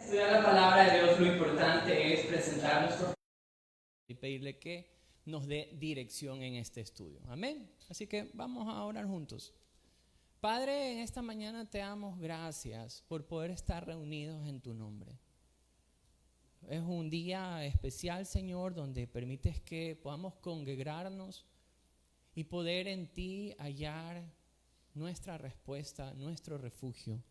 Estudiar la palabra de Dios, lo importante es presentar nuestro y pedirle que nos dé dirección en este estudio. Amén. Así que vamos a orar juntos. Padre, en esta mañana te damos gracias por poder estar reunidos en tu nombre. Es un día especial, Señor, donde permites que podamos congregarnos y poder en ti hallar nuestra respuesta, nuestro refugio.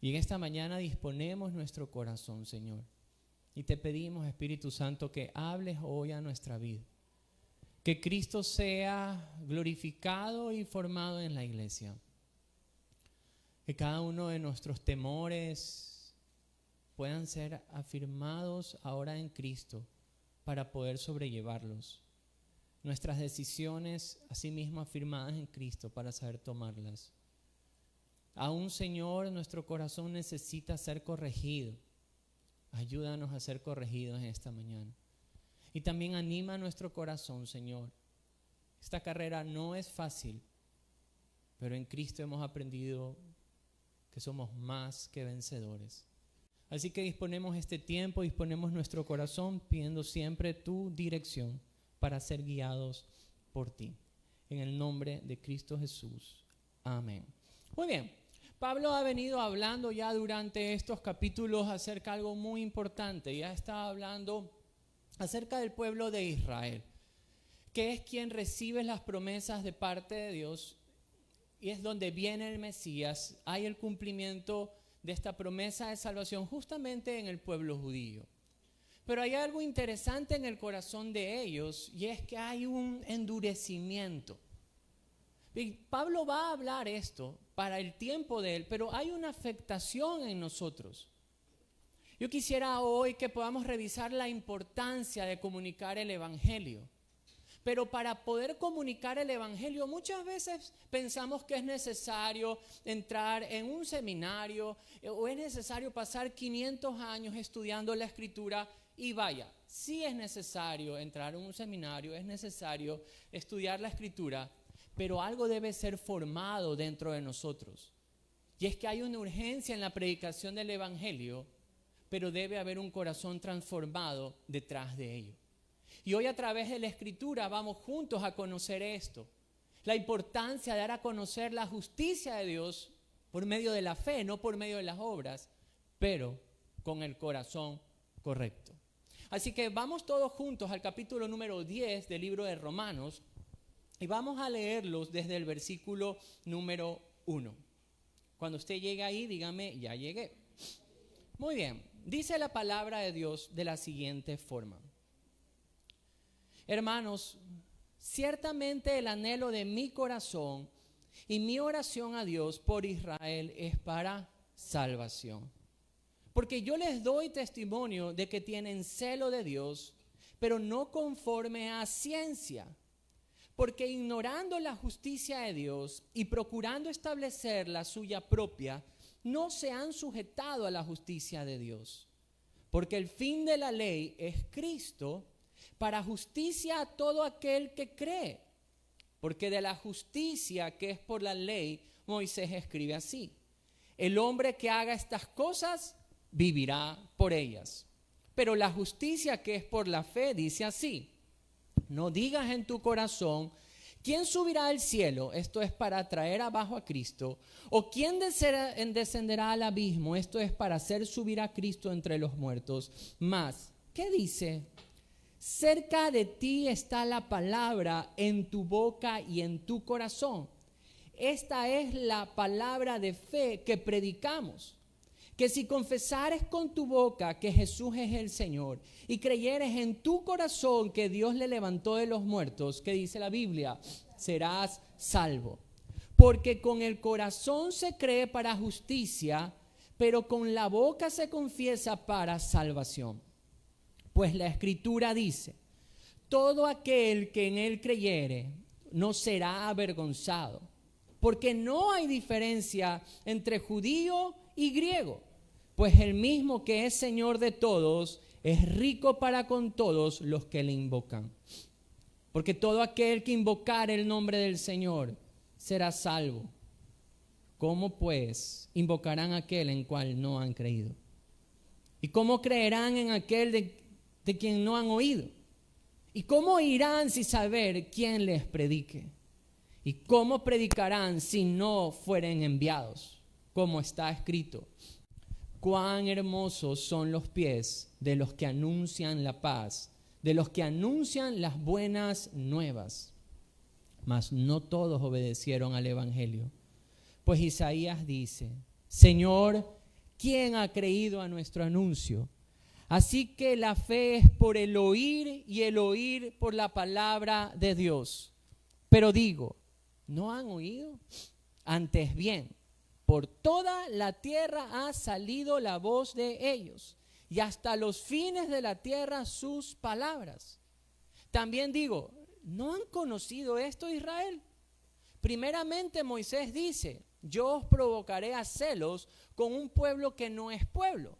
Y en esta mañana disponemos nuestro corazón, Señor. Y te pedimos, Espíritu Santo, que hables hoy a nuestra vida. Que Cristo sea glorificado y formado en la iglesia. Que cada uno de nuestros temores puedan ser afirmados ahora en Cristo para poder sobrellevarlos. Nuestras decisiones, asimismo, afirmadas en Cristo para saber tomarlas. Aún, Señor, nuestro corazón necesita ser corregido. Ayúdanos a ser corregidos en esta mañana. Y también anima nuestro corazón, Señor. Esta carrera no es fácil, pero en Cristo hemos aprendido que somos más que vencedores. Así que disponemos este tiempo, disponemos nuestro corazón, pidiendo siempre tu dirección para ser guiados por ti. En el nombre de Cristo Jesús. Amén. Muy bien. Pablo ha venido hablando ya durante estos capítulos acerca de algo muy importante. Ya está hablando acerca del pueblo de Israel, que es quien recibe las promesas de parte de Dios y es donde viene el Mesías. Hay el cumplimiento de esta promesa de salvación justamente en el pueblo judío. Pero hay algo interesante en el corazón de ellos y es que hay un endurecimiento. Y Pablo va a hablar esto para el tiempo de él, pero hay una afectación en nosotros. Yo quisiera hoy que podamos revisar la importancia de comunicar el evangelio. Pero para poder comunicar el evangelio muchas veces pensamos que es necesario entrar en un seminario o es necesario pasar 500 años estudiando la escritura y vaya, sí es necesario entrar en un seminario, es necesario estudiar la escritura, pero algo debe ser formado dentro de nosotros. Y es que hay una urgencia en la predicación del evangelio, pero debe haber un corazón transformado detrás de ello. Y hoy a través de la escritura vamos juntos a conocer esto. La importancia de dar a conocer la justicia de Dios por medio de la fe, no por medio de las obras, pero con el corazón correcto. Así que vamos todos juntos al capítulo número 10 del libro de Romanos y vamos a leerlos desde el versículo número 1. Cuando usted llegue ahí, dígame, ya llegué. Muy bien, dice la palabra de Dios de la siguiente forma. Hermanos, ciertamente el anhelo de mi corazón y mi oración a Dios por Israel es para salvación. Porque yo les doy testimonio de que tienen celo de Dios, pero no conforme a ciencia. Porque ignorando la justicia de Dios y procurando establecer la suya propia, no se han sujetado a la justicia de Dios. Porque el fin de la ley es Cristo, para justicia a todo aquel que cree. Porque de la justicia que es por la ley, Moisés escribe así: el hombre que haga estas cosas vivirá por ellas. Pero la justicia que es por la fe dice así: no digas en tu corazón, ¿quién subirá al cielo? Esto es para traer abajo a Cristo. ¿O quién descenderá al abismo? Esto es para hacer subir a Cristo entre los muertos. Mas, ¿qué dice? Cerca de ti está la palabra en tu boca y en tu corazón. Esta es la palabra de fe que predicamos. Que si confesares con tu boca que Jesús es el Señor y creyeres en tu corazón que Dios le levantó de los muertos, que dice la Biblia, serás salvo. Porque con el corazón se cree para justicia, pero con la boca se confiesa para salvación. Pues la Escritura dice: todo aquel que en él creyere no será avergonzado, porque no hay diferencia entre judío y griego, pues el mismo que es Señor de todos es rico para con todos los que le invocan. Porque todo aquel que invocare el nombre del Señor será salvo. ¿Cómo pues invocarán a aquel en cual no han creído? ¿Y cómo creerán en aquel de quien no han oído? ¿Y cómo irán sin saber quién les predique? ¿Y cómo predicarán si no fueren enviados? Como está escrito: cuán hermosos son los pies de los que anuncian la paz, de los que anuncian las buenas nuevas. Mas no todos obedecieron al evangelio. Pues Isaías dice: Señor, ¿quién ha creído a nuestro anuncio? Así que la fe es por el oír y el oír por la palabra de Dios. Pero digo, ¿no han oído? Antes bien, por toda la tierra ha salido la voz de ellos, y hasta los fines de la tierra sus palabras. También digo, ¿no han conocido esto, Israel? Primeramente Moisés dice: yo os provocaré a celos con un pueblo que no es pueblo.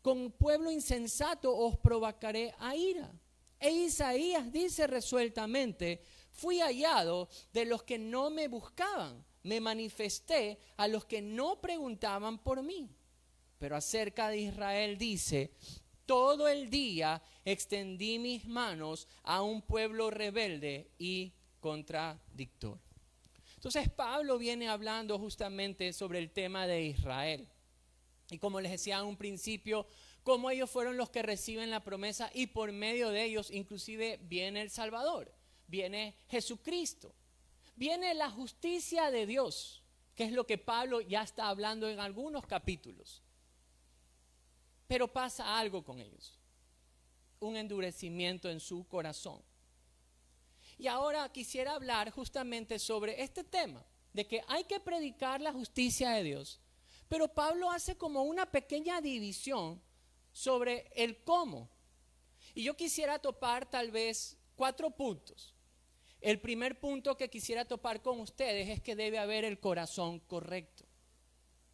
Con un pueblo insensato os provocaré a ira. E Isaías dice resueltamente: fui hallado de los que no me buscaban, me manifesté a los que no preguntaban por mí. Pero acerca de Israel dice: todo el día extendí mis manos a un pueblo rebelde y contradictor. Entonces Pablo viene hablando justamente sobre el tema de Israel. Y como les decía en un principio, cómo ellos fueron los que reciben la promesa y por medio de ellos inclusive viene el Salvador, viene Jesucristo, viene la justicia de Dios, que es lo que Pablo ya está hablando en algunos capítulos. Pero pasa algo con ellos, un endurecimiento en su corazón. Y ahora quisiera hablar justamente sobre este tema, de que hay que predicar la justicia de Dios. Pero Pablo hace como una pequeña división sobre el cómo. Y yo quisiera topar tal vez 4 puntos. El primer punto que quisiera topar con ustedes es que debe haber el corazón correcto.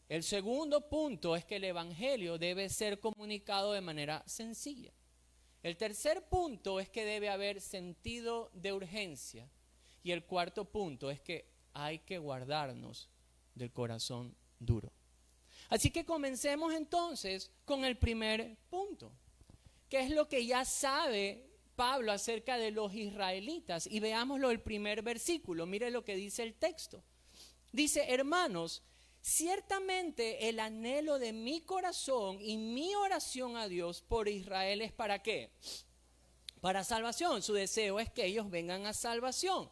El segundo punto es que el evangelio debe ser comunicado de manera sencilla. El tercer punto es que debe haber sentido de urgencia. Y el cuarto punto es que hay que guardarnos del corazón duro. Así que comencemos entonces con el primer punto, que es lo que ya sabe Pablo acerca de los israelitas. Y veámoslo el primer versículo, mire lo que dice el texto. Dice: hermanos, ciertamente el anhelo de mi corazón y mi oración a Dios por Israel es ¿para qué? Para salvación. Su deseo es que ellos vengan a salvación.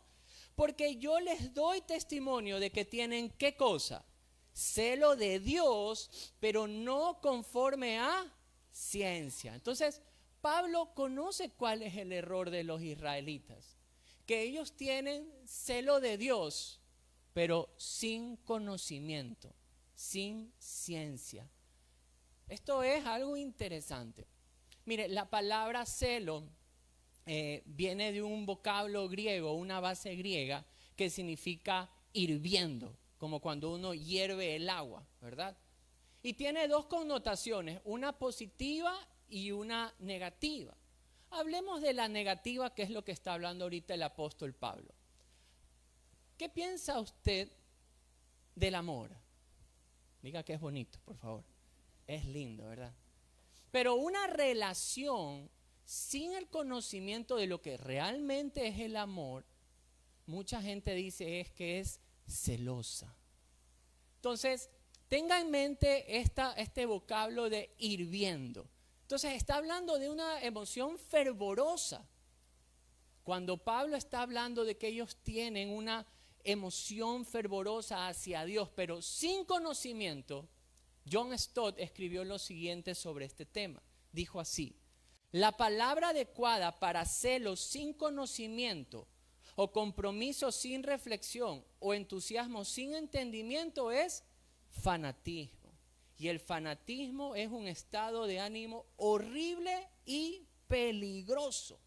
Porque yo les doy testimonio de que tienen ¿qué cosa? Celo de Dios, pero no conforme a ciencia. Entonces, Pablo conoce cuál es el error de los israelitas. Que ellos tienen celo de Dios, pero sin conocimiento, sin ciencia. Esto es algo interesante. Mire, la palabra celo viene de un vocablo griego, una base griega, que significa hirviendo, como cuando uno hierve el agua, ¿verdad? Y tiene 2 connotaciones, una positiva y una negativa. Hablemos de la negativa, que es lo que está hablando ahorita el apóstol Pablo. ¿Qué piensa usted del amor? Diga que es bonito, por favor. Es lindo, ¿verdad? Pero una relación sin el conocimiento de lo que realmente es el amor, mucha gente dice que es celosa. Entonces, tenga en mente este vocablo de hirviendo. Entonces, está hablando de una emoción fervorosa. Cuando Pablo está hablando de que ellos tienen una emoción fervorosa hacia Dios, pero sin conocimiento, John Stott escribió lo siguiente sobre este tema. Dijo así: la palabra adecuada para celos sin conocimiento, o compromiso sin reflexión, o entusiasmo sin entendimiento es fanatismo. Y el fanatismo es un estado de ánimo horrible y peligroso.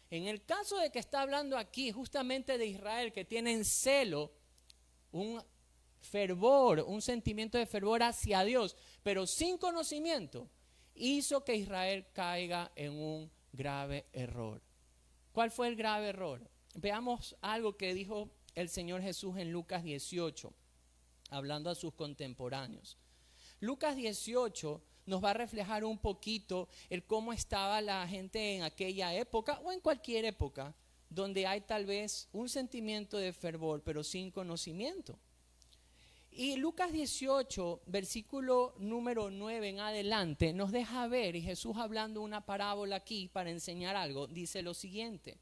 En el caso de que está hablando aquí justamente de Israel, que tienen celo, un fervor, un sentimiento de fervor hacia Dios, pero sin conocimiento, hizo que Israel caiga en un grave error. ¿Cuál fue el grave error? Veamos algo que dijo el Señor Jesús en Lucas 18, hablando a sus contemporáneos. Lucas 18 nos va a reflejar un poquito el cómo estaba la gente en aquella época o en cualquier época donde hay tal vez un sentimiento de fervor pero sin conocimiento. Y Lucas 18, versículo número 9 en adelante, nos deja ver, y Jesús hablando una parábola aquí para enseñar algo, dice lo siguiente.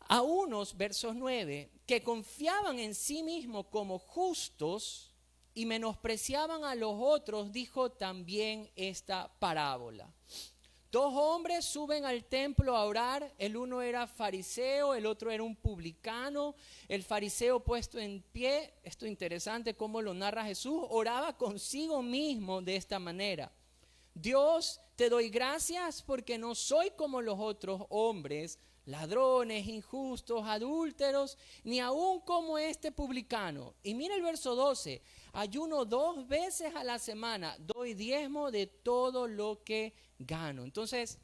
A unos, versos 9, que confiaban en sí mismos como justos y menospreciaban a los otros, dijo también esta parábola. 2 hombres suben al templo a orar, el uno era fariseo, el otro era un publicano. El fariseo puesto en pie, esto es interesante cómo lo narra Jesús, oraba consigo mismo de esta manera. Dios, te doy gracias porque no soy como los otros hombres, ladrones, injustos, adúlteros, ni aún como este publicano. Y mira el verso 12, ayuno 2 veces a la semana, doy diezmo de todo lo que gano. Entonces,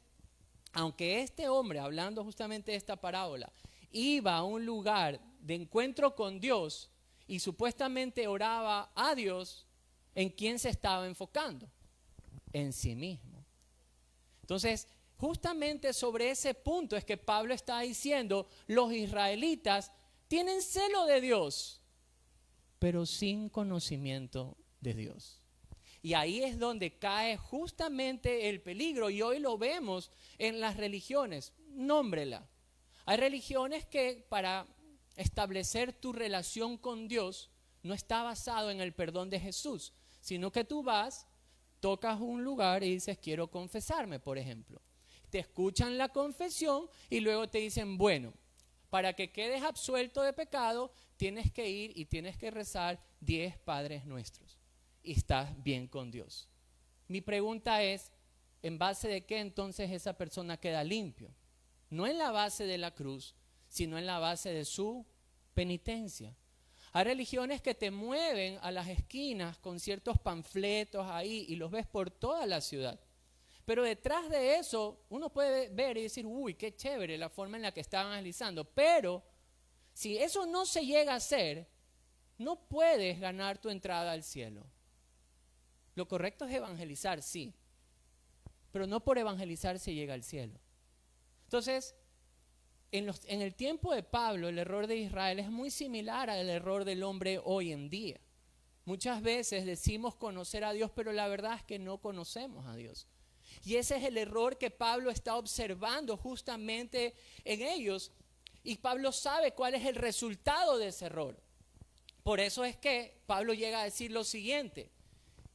aunque este hombre, hablando justamente de esta parábola, iba a un lugar de encuentro con Dios y supuestamente oraba a Dios, ¿en quién se estaba enfocando? En sí mismo. Entonces, justamente sobre ese punto es que Pablo está diciendo, los israelitas tienen celo de Dios, pero sin conocimiento de Dios. Y ahí es donde cae justamente el peligro, y hoy lo vemos en las religiones. Nómbrela. Hay religiones que para establecer tu relación con Dios no está basado en el perdón de Jesús, sino que tú vas, tocas un lugar y dices, quiero confesarme, por ejemplo. Te escuchan la confesión y luego te dicen, bueno, para que quedes absuelto de pecado, tienes que ir y tienes que rezar 10 Padres Nuestros. Y estás bien con Dios. Mi pregunta es, ¿en base de qué entonces esa persona queda limpio? No en la base de la cruz, sino en la base de su penitencia. Hay religiones que te mueven a las esquinas con ciertos panfletos ahí y los ves por toda la ciudad. Pero detrás de eso uno puede ver y decir, uy, qué chévere la forma en la que estaban analizando. Pero si eso no se llega a hacer, no puedes ganar tu entrada al cielo. Lo correcto es evangelizar, sí, pero no por evangelizar se llega al cielo. Entonces, en el tiempo de Pablo, el error de Israel es muy similar al error del hombre hoy en día. Muchas veces decimos conocer a Dios, pero la verdad es que no conocemos a Dios. Y ese es el error que Pablo está observando justamente en ellos. Y Pablo sabe cuál es el resultado de ese error. Por eso es que Pablo llega a decir lo siguiente.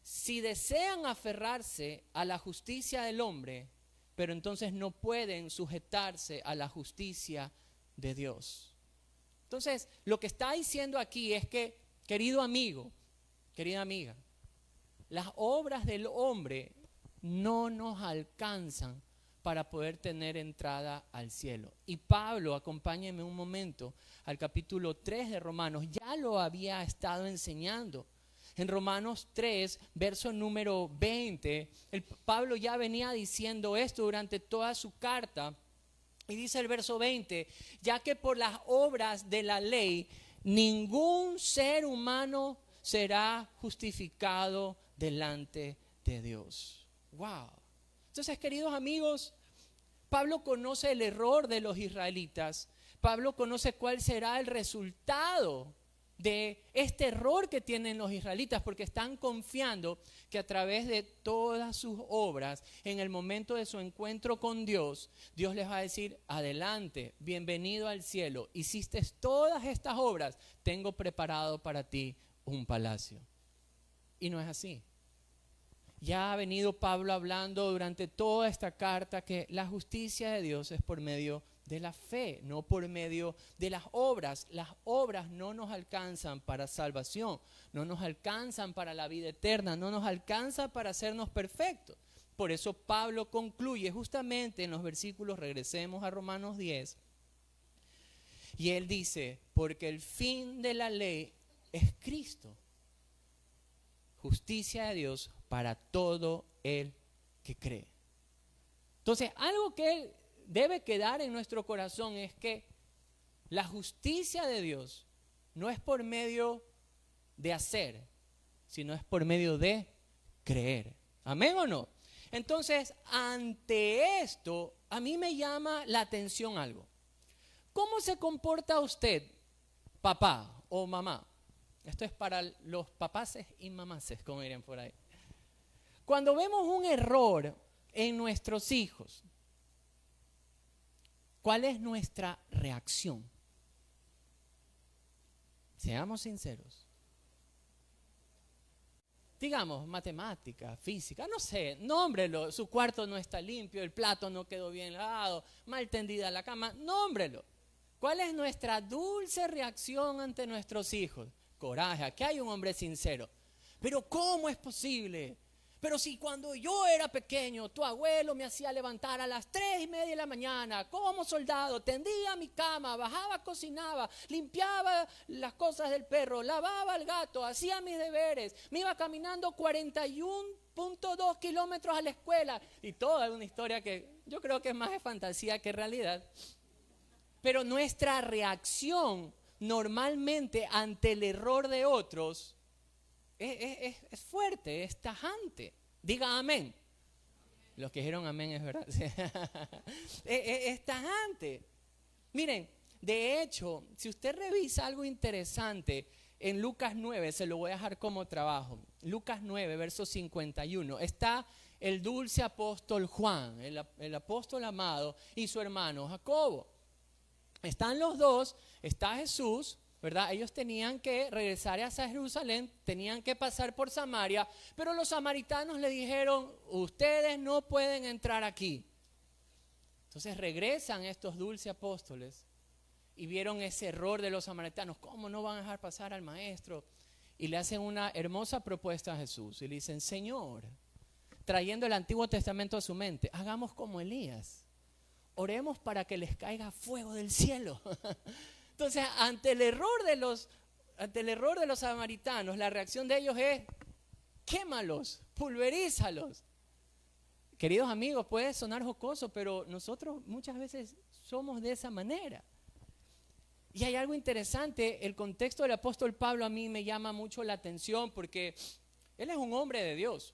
Si desean aferrarse a la justicia del hombre, pero entonces no pueden sujetarse a la justicia de Dios. Entonces, lo que está diciendo aquí es que, querido amigo, querida amiga, las obras del hombre no nos alcanzan para poder tener entrada al cielo. Y Pablo, acompáñenme un momento al capítulo 3 de Romanos, ya lo había estado enseñando. En Romanos 3, verso número 20, Pablo ya venía diciendo esto durante toda su carta. Y dice el verso 20, ya que por las obras de la ley, ningún ser humano será justificado delante de Dios. Wow. Entonces, queridos amigos, Pablo conoce el error de los israelitas. Pablo conoce cuál será el resultado de este error que tienen los israelitas, porque están confiando que a través de todas sus obras, en el momento de su encuentro con Dios, Dios les va a decir, adelante, bienvenido al cielo, hiciste todas estas obras, tengo preparado para ti un palacio. Y no es así. Ya ha venido Pablo hablando durante toda esta carta que la justicia de Dios es por medio de la fe, no por medio de las obras. Las obras no nos alcanzan para salvación, no nos alcanzan para la vida eterna, no nos alcanzan para hacernos perfectos. Por eso Pablo concluye justamente en los versículos, regresemos a Romanos 10, y él dice, porque el fin de la ley es Cristo, justicia de Dios para todo el que cree. Entonces, algo que debe quedar en nuestro corazón es que la justicia de Dios no es por medio de hacer, sino es por medio de creer. ¿Amén o no? Entonces, ante esto, a mí me llama la atención algo. ¿Cómo se comporta usted, papá o mamá? Esto es para los papaces y mamaces, como dirían por ahí. Cuando vemos un error en nuestros hijos, ¿cuál es nuestra reacción? Seamos sinceros. Digamos, matemática, física, no sé, nómbrelo. Su cuarto no está limpio, el plato no quedó bien lavado, mal tendida la cama, nómbrelo. ¿Cuál es nuestra dulce reacción ante nuestros hijos? Coraje, aquí hay un hombre sincero. Pero ¿cómo es posible? Pero si cuando yo era pequeño, tu abuelo me hacía levantar a las 3:30 de la mañana, como soldado, tendía mi cama, bajaba, cocinaba, limpiaba las cosas del perro, lavaba al gato, hacía mis deberes, me iba caminando 41.2 kilómetros a la escuela. Y toda una historia que yo creo que es más de fantasía que realidad. Pero nuestra reacción normalmente ante el error de otros es fuerte, es tajante. Diga amén. Los que dijeron amén es verdad. Es tajante. Miren, de hecho, si usted revisa algo interesante en Lucas 9, se lo voy a dejar como trabajo. Lucas 9, verso 51. Está el dulce apóstol Juan, el apóstol amado, y su hermano Jacobo. Están los dos, está Jesús, ¿verdad? Ellos tenían que regresar hacia Jerusalén, tenían que pasar por Samaria, pero los samaritanos le dijeron, ustedes no pueden entrar aquí. Entonces regresan estos dulces apóstoles y vieron ese error de los samaritanos. ¿Cómo no van a dejar pasar al maestro? Y le hacen una hermosa propuesta a Jesús y le dicen, Señor, trayendo el Antiguo Testamento a su mente, hagamos como Elías. Oremos para que les caiga fuego del cielo. Entonces, ante el error de los samaritanos, la reacción de ellos es, quémalos, pulverízalos. Queridos amigos, puede sonar jocoso, pero nosotros muchas veces somos de esa manera. Y hay algo interesante, el contexto del apóstol Pablo a mí me llama mucho la atención porque él es un hombre de Dios.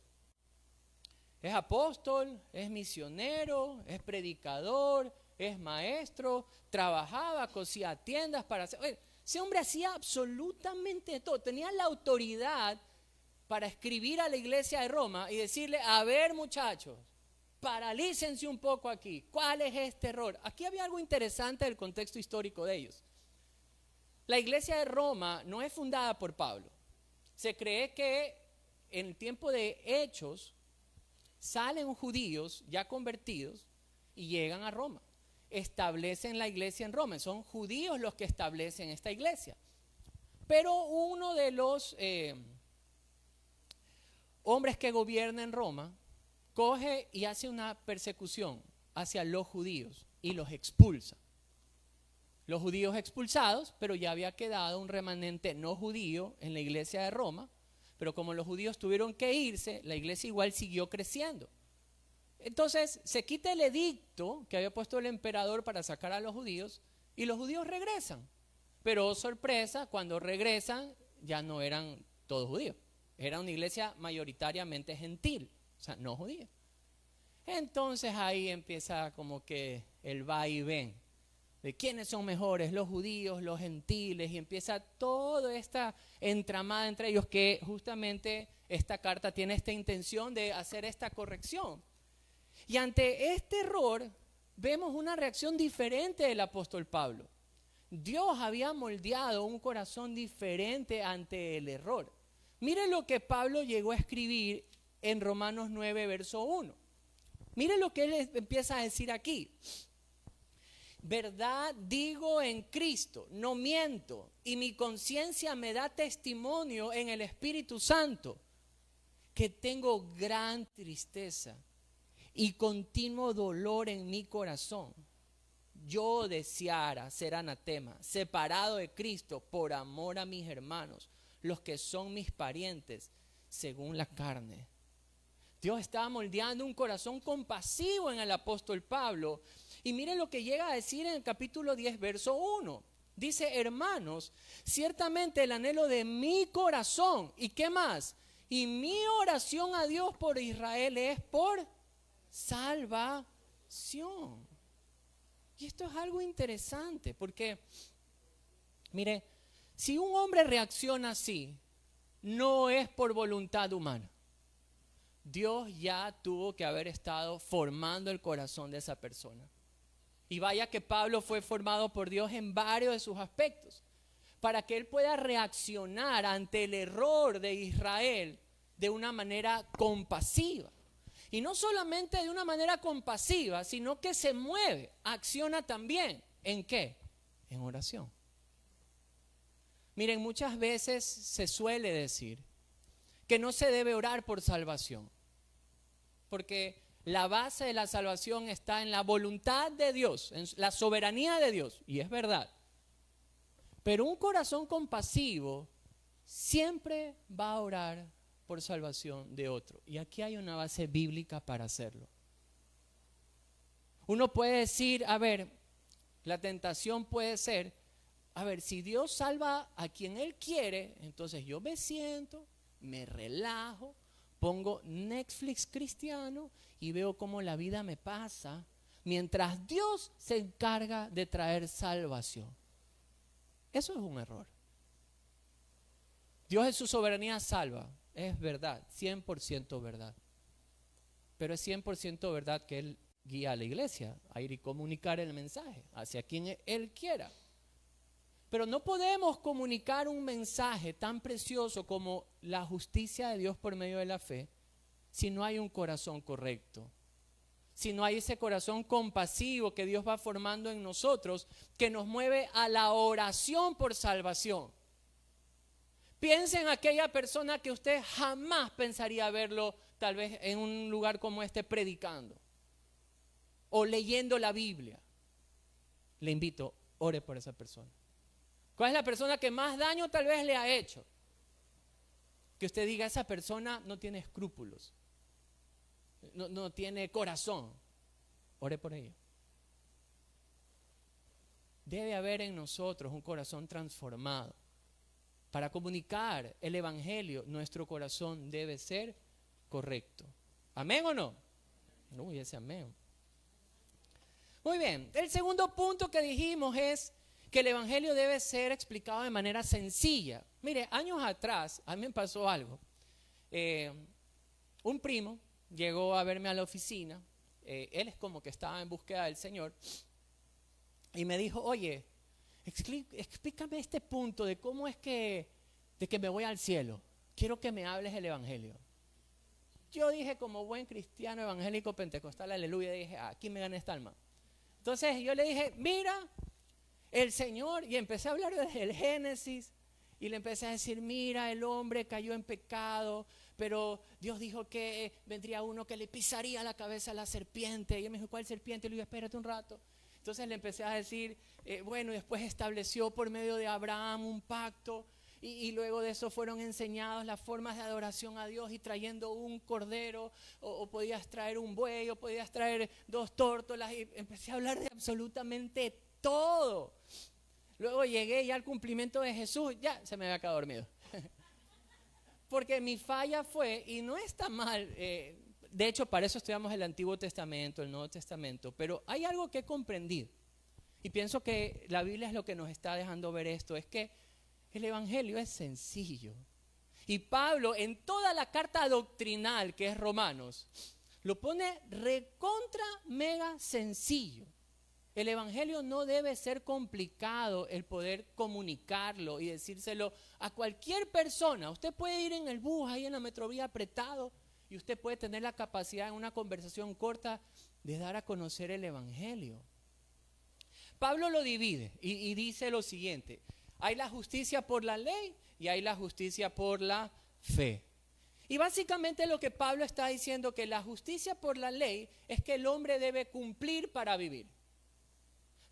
Es apóstol, es misionero, es predicador, es maestro, trabajaba, cosía tiendas para hacer... Oye, ese hombre hacía absolutamente todo. Tenía la autoridad para escribir a la iglesia de Roma y decirle, a ver muchachos, paralícense un poco aquí. ¿Cuál es este error? Aquí había algo interesante del contexto histórico de ellos. La iglesia de Roma no es fundada por Pablo. Se cree que en el tiempo de Hechos salen judíos ya convertidos y llegan a Roma. Establecen la iglesia en Roma. Son judíos los que establecen esta iglesia. Pero uno de los hombres que gobierna en Roma coge y hace una persecución hacia los judíos y los expulsa. Los judíos expulsados, pero ya había quedado un remanente no judío en la iglesia de Roma. Pero como los judíos tuvieron que irse, la iglesia igual siguió creciendo. Entonces se quita el edicto que había puesto el emperador para sacar a los judíos y los judíos regresan. Pero oh, sorpresa, cuando regresan ya no eran todos judíos. Era una iglesia mayoritariamente gentil, o sea, no judía. Entonces ahí empieza como que el va y ven de quiénes son mejores, los judíos, los gentiles, y empieza toda esta entramada entre ellos que justamente esta carta tiene esta intención de hacer esta corrección. Y ante este error vemos una reacción diferente del apóstol Pablo. Dios había moldeado un corazón diferente ante el error. Mire lo que Pablo llegó a escribir en Romanos 9, verso 1. Mire lo que él empieza a decir aquí. Verdad digo en Cristo, no miento, y mi conciencia me da testimonio en el Espíritu Santo, que tengo gran tristeza y continuo dolor en mi corazón. Yo deseara ser anatema, separado de Cristo por amor a mis hermanos, los que son mis parientes, según la carne. Dios estaba moldeando un corazón compasivo en el apóstol Pablo. Y miren lo que llega a decir en el capítulo 10, verso 1. Dice, hermanos, ciertamente el anhelo de mi corazón, ¿y qué más? Y mi oración a Dios por Israel es por salvación. Y esto es algo interesante porque, mire, si un hombre reacciona así, no es por voluntad humana. Dios ya tuvo que haber estado formando el corazón de esa persona. Y vaya que Pablo fue formado por Dios en varios de sus aspectos, para que él pueda reaccionar ante el error de Israel de una manera compasiva. Y no solamente de una manera compasiva, sino que se mueve, acciona también. ¿En qué? En oración. Miren, muchas veces se suele decir que no se debe orar por salvación, porque la base de la salvación está en la voluntad de Dios, en la soberanía de Dios, y es verdad. Pero un corazón compasivo siempre va a orar por salvación de otro. Y aquí hay una base bíblica para hacerlo. Uno puede decir, a ver, la tentación puede ser, a ver, si Dios salva a quien Él quiere, entonces yo me siento, me relajo, pongo Netflix cristiano y veo cómo la vida me pasa, mientras Dios se encarga de traer salvación. Eso es un error. Dios en su soberanía salva, es verdad, 100% verdad. Pero es 100% verdad que Él guía a la iglesia a ir y comunicar el mensaje hacia quien Él quiera. Pero no podemos comunicar un mensaje tan precioso como la justicia de Dios por medio de la fe si no hay un corazón correcto. Si no hay ese corazón compasivo que Dios va formando en nosotros, que nos mueve a la oración por salvación. Piensen en aquella persona que usted jamás pensaría verlo tal vez en un lugar como este predicando o leyendo la Biblia. Le invito, ore por esa persona. ¿Cuál es la persona que más daño tal vez le ha hecho? Que usted diga, esa persona no tiene escrúpulos, no tiene corazón. Ore por ella. Debe haber en nosotros un corazón transformado. Para comunicar el evangelio, nuestro corazón debe ser correcto. ¿Amén o no? Uy, ese amén. Muy bien, el segundo punto que dijimos es que el evangelio debe ser explicado de manera sencilla. Mire, años atrás, a mí me pasó algo. Un primo llegó a verme a la oficina, él es como que estaba en búsqueda del Señor, y me dijo, oye, explícame este punto de cómo es de que me voy al cielo. Quiero que me hables el evangelio. Yo dije, como buen cristiano evangélico pentecostal, aleluya, dije, aquí me gana esta alma. Entonces yo le dije, mira, el Señor, y empecé a hablar desde el Génesis, y le empecé a decir, mira, el hombre cayó en pecado, pero Dios dijo que vendría uno que le pisaría la cabeza a la serpiente. Y él me dijo, ¿cuál serpiente? Y le dije, espérate un rato. Entonces le empecé a decir, bueno, después estableció por medio de Abraham un pacto, y luego de eso fueron enseñadas las formas de adoración a Dios, y trayendo un cordero, o podías traer un buey, o podías traer 2 tórtolas, y empecé a hablar de absolutamente todo. Luego llegué ya al cumplimiento de Jesús, ya se me había quedado dormido. Porque mi falla fue, y no está mal, de hecho para eso estudiamos el Antiguo Testamento, el Nuevo Testamento, pero hay algo que he comprendido, y pienso que la Biblia es lo que nos está dejando ver esto, es que el evangelio es sencillo. Y Pablo en toda la carta doctrinal que es Romanos, lo pone recontra mega sencillo. El evangelio no debe ser complicado el poder comunicarlo y decírselo a cualquier persona. Usted puede ir en el bus, ahí en la metrovía apretado, y usted puede tener la capacidad en una conversación corta de dar a conocer el evangelio. Pablo lo divide y dice lo siguiente: hay la justicia por la ley y hay la justicia por la fe. Y básicamente lo que Pablo está diciendo, que la justicia por la ley es que el hombre debe cumplir para vivir.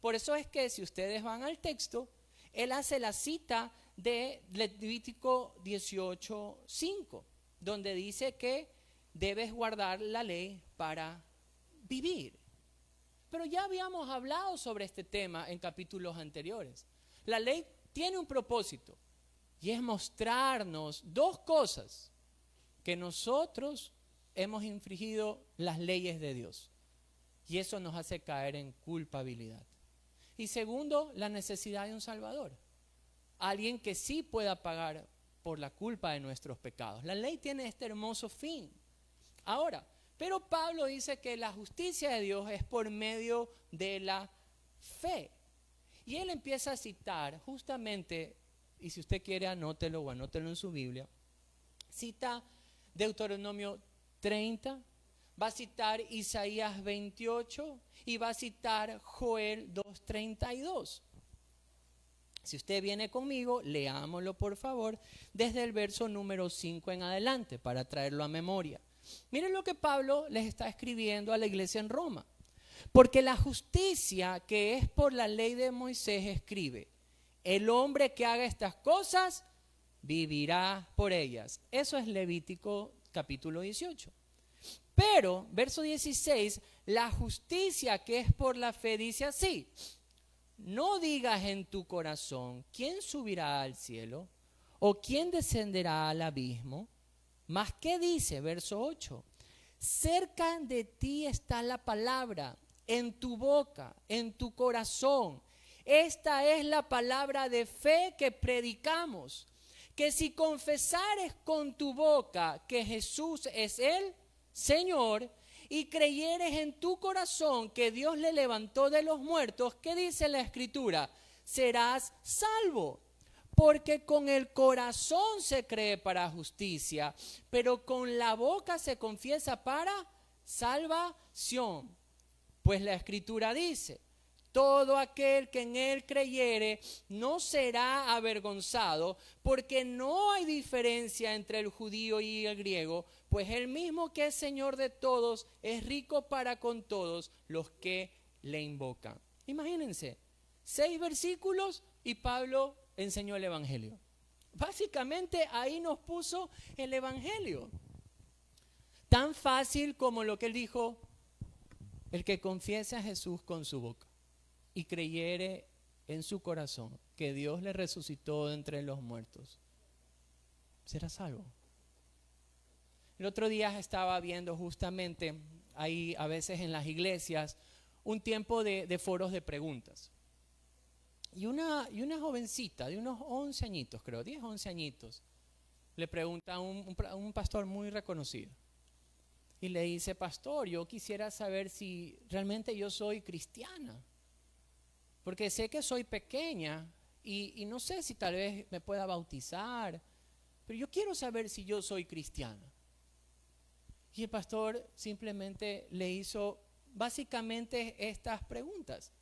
Por eso es que si ustedes van al texto, él hace la cita de Levítico 18:5, donde dice que debes guardar la ley para vivir. Pero ya habíamos hablado sobre este tema en capítulos anteriores. La ley tiene un propósito, y es mostrarnos 2 cosas. que nosotros hemos infringido las leyes de Dios. Y eso nos hace caer en culpabilidad. Y segundo, la necesidad de un Salvador. Alguien que sí pueda pagar por la culpa de nuestros pecados. La ley tiene este hermoso fin. Ahora, pero Pablo dice que la justicia de Dios es por medio de la fe. Y él empieza a citar justamente, y si usted quiere anótelo o anótelo en su Biblia, cita Deuteronomio 30, va a citar Isaías 28 y va a citar Joel 2:32. Si usted viene conmigo, leámoslo por favor desde el verso número 5 en adelante para traerlo a memoria. Miren lo que Pablo les está escribiendo a la iglesia en Roma. Porque la justicia que es por la ley de Moisés escribe, el hombre que haga estas cosas vivirá por ellas. Eso es Levítico capítulo 18. Pero, verso 16, la justicia que es por la fe dice así: no digas en tu corazón, ¿quién subirá al cielo? ¿O quién descenderá al abismo? Mas, ¿qué dice? Verso 8. Cerca de ti está la palabra, en tu boca, en tu corazón. Esta es la palabra de fe que predicamos. Que si confesares con tu boca que Jesús es el Señor, y creyeres en tu corazón que Dios le levantó de los muertos, ¿qué dice la Escritura? Serás salvo. Porque con el corazón se cree para justicia, pero con la boca se confiesa para salvación. Pues la Escritura dice, todo aquel que en él creyere no será avergonzado, porque no hay diferencia entre el judío y el griego, pues el mismo que es Señor de todos es rico para con todos los que le invocan. Imagínense, 6 versículos y Pablo enseñó el Evangelio. Básicamente ahí nos puso el Evangelio. Tan fácil como lo que él dijo, el que confiese a Jesús con su boca y creyere en su corazón que Dios le resucitó de entre los muertos, será salvo. El otro día estaba viendo justamente ahí a veces en las iglesias un tiempo de foros de preguntas. Y una jovencita de unos 11 añitos, creo, 10, 11 añitos, le pregunta a un pastor muy reconocido. Y le dice, pastor, yo quisiera saber si realmente yo soy cristiana. Porque sé que soy pequeña y no sé si tal vez me pueda bautizar. Pero yo quiero saber si yo soy cristiana. Y el pastor simplemente le hizo básicamente estas preguntas.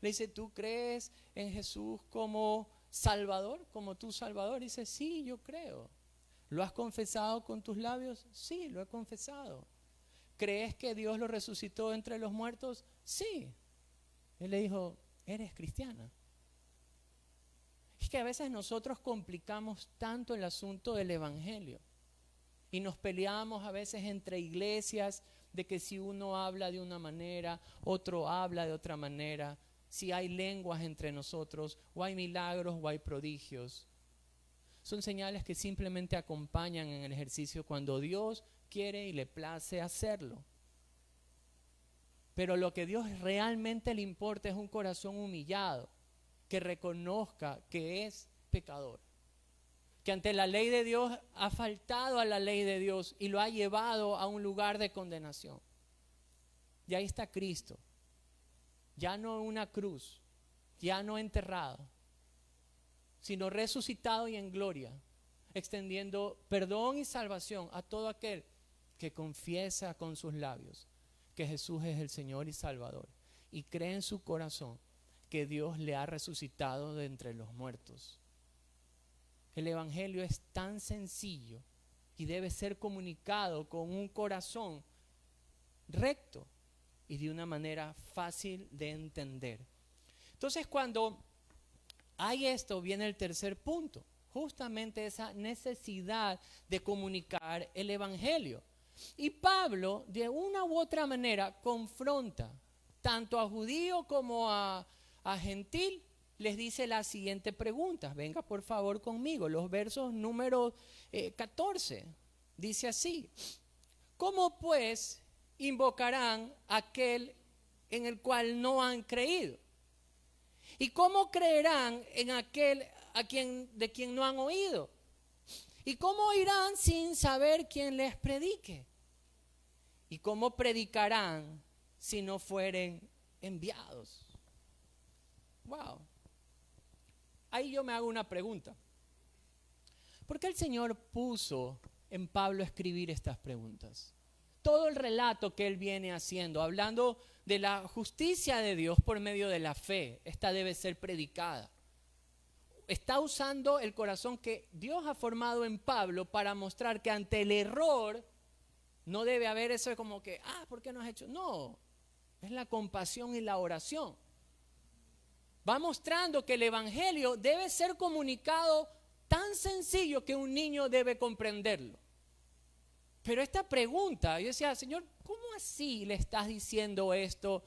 Le dice, ¿tú crees en Jesús como Salvador, como tu Salvador? Y dice, sí, yo creo. ¿Lo has confesado con tus labios? Sí, lo he confesado. ¿Crees que Dios lo resucitó entre los muertos? Sí. Él le dijo, ¿eres cristiana? Es que a veces nosotros complicamos tanto el asunto del Evangelio. Y nos peleamos a veces entre iglesias de que si uno habla de una manera, otro habla de otra manera. Si hay lenguas entre nosotros, o hay milagros, o hay prodigios. Son señales que simplemente acompañan en el ejercicio cuando Dios quiere y le place hacerlo. Pero lo que Dios realmente le importa es un corazón humillado, que reconozca que es pecador. Que ante la ley de Dios ha faltado a la ley de Dios y lo ha llevado a un lugar de condenación. Y ahí está Cristo. Ya no en una cruz, ya no enterrado, sino resucitado y en gloria, extendiendo perdón y salvación a todo aquel que confiesa con sus labios que Jesús es el Señor y Salvador y cree en su corazón que Dios le ha resucitado de entre los muertos. El Evangelio es tan sencillo y debe ser comunicado con un corazón recto y de una manera fácil de entender. Entonces, cuando hay esto, viene el tercer punto, justamente esa necesidad de comunicar el Evangelio. Y Pablo, de una u otra manera, confronta tanto a judío como a gentil. Les dice la siguiente pregunta. Venga por favor conmigo, los versos número 14. dice así: ¿cómo pues invocarán a aquel en el cual no han creído? ¿Y cómo creerán en aquel de quien no han oído? ¿Y cómo oirán sin saber quién les predique? ¿Y cómo predicarán si no fueren enviados? Wow. Ahí yo me hago una pregunta. ¿Por qué el Señor puso en Pablo a escribir estas preguntas? Todo el relato que él viene haciendo, hablando de la justicia de Dios por medio de la fe, esta debe ser predicada. Está usando el corazón que Dios ha formado en Pablo para mostrar que ante el error no debe haber eso de como que, ¿por qué no has hecho? No, es la compasión y la oración. Va mostrando que el evangelio debe ser comunicado tan sencillo que un niño debe comprenderlo. Pero esta pregunta, yo decía, Señor, ¿cómo así le estás diciendo esto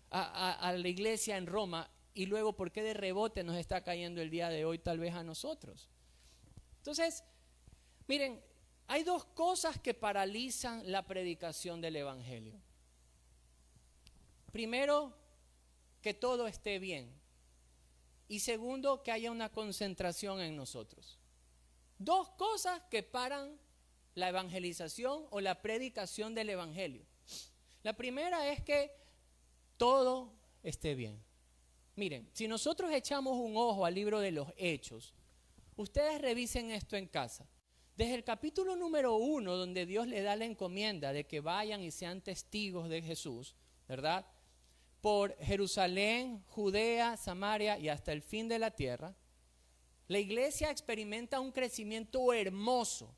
a la iglesia en Roma? Y luego, ¿por qué de rebote nos está cayendo el día de hoy tal vez a nosotros? Entonces, miren, hay dos cosas que paralizan la predicación del evangelio. Primero, que todo esté bien. Y segundo, que haya una concentración en nosotros. Dos cosas que paran la evangelización o la predicación del evangelio. La primera es que todo esté bien. Miren, si nosotros echamos un ojo al libro de los Hechos, ustedes revisen esto en casa. Desde el capítulo número 1, donde Dios le da la encomienda de que vayan y sean testigos de Jesús, ¿verdad? Por Jerusalén, Judea, Samaria y hasta el fin de la tierra, la iglesia experimenta un crecimiento hermoso.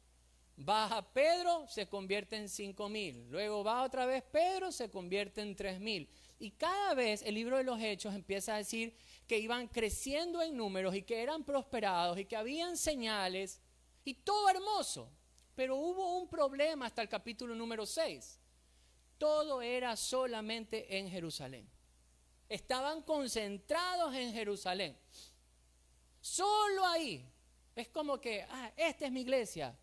Baja Pedro, se convierte en 5,000. Luego va otra vez Pedro, se convierte en 3,000. Y cada vez el libro de los Hechos empieza a decir que iban creciendo en números y que eran prosperados y que habían señales y todo hermoso. Pero hubo un problema hasta el capítulo número 6. Todo era solamente en Jerusalén. Estaban concentrados en Jerusalén. Solo ahí. Es como que, esta es mi iglesia.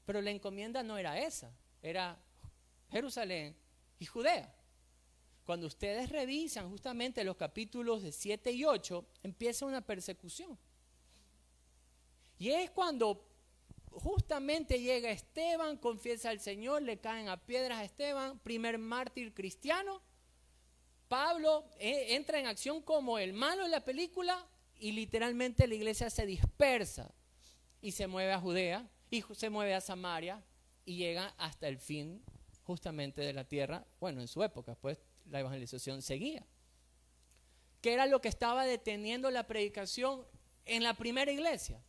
Pero la encomienda no era esa. Era Jerusalén y Judea. Cuando ustedes revisan justamente los capítulos de 7 y 8, empieza una persecución. Y es cuando justamente llega Esteban, confiesa al Señor, le caen a piedras a Esteban, primer mártir cristiano. Pablo entra en acción como el malo de la película y literalmente la iglesia se dispersa y se mueve a Judea y se mueve a Samaria y llega hasta el fin justamente de la tierra. Bueno, en su época, pues la evangelización seguía. ¿Qué era lo que estaba deteniendo la predicación en la primera iglesia?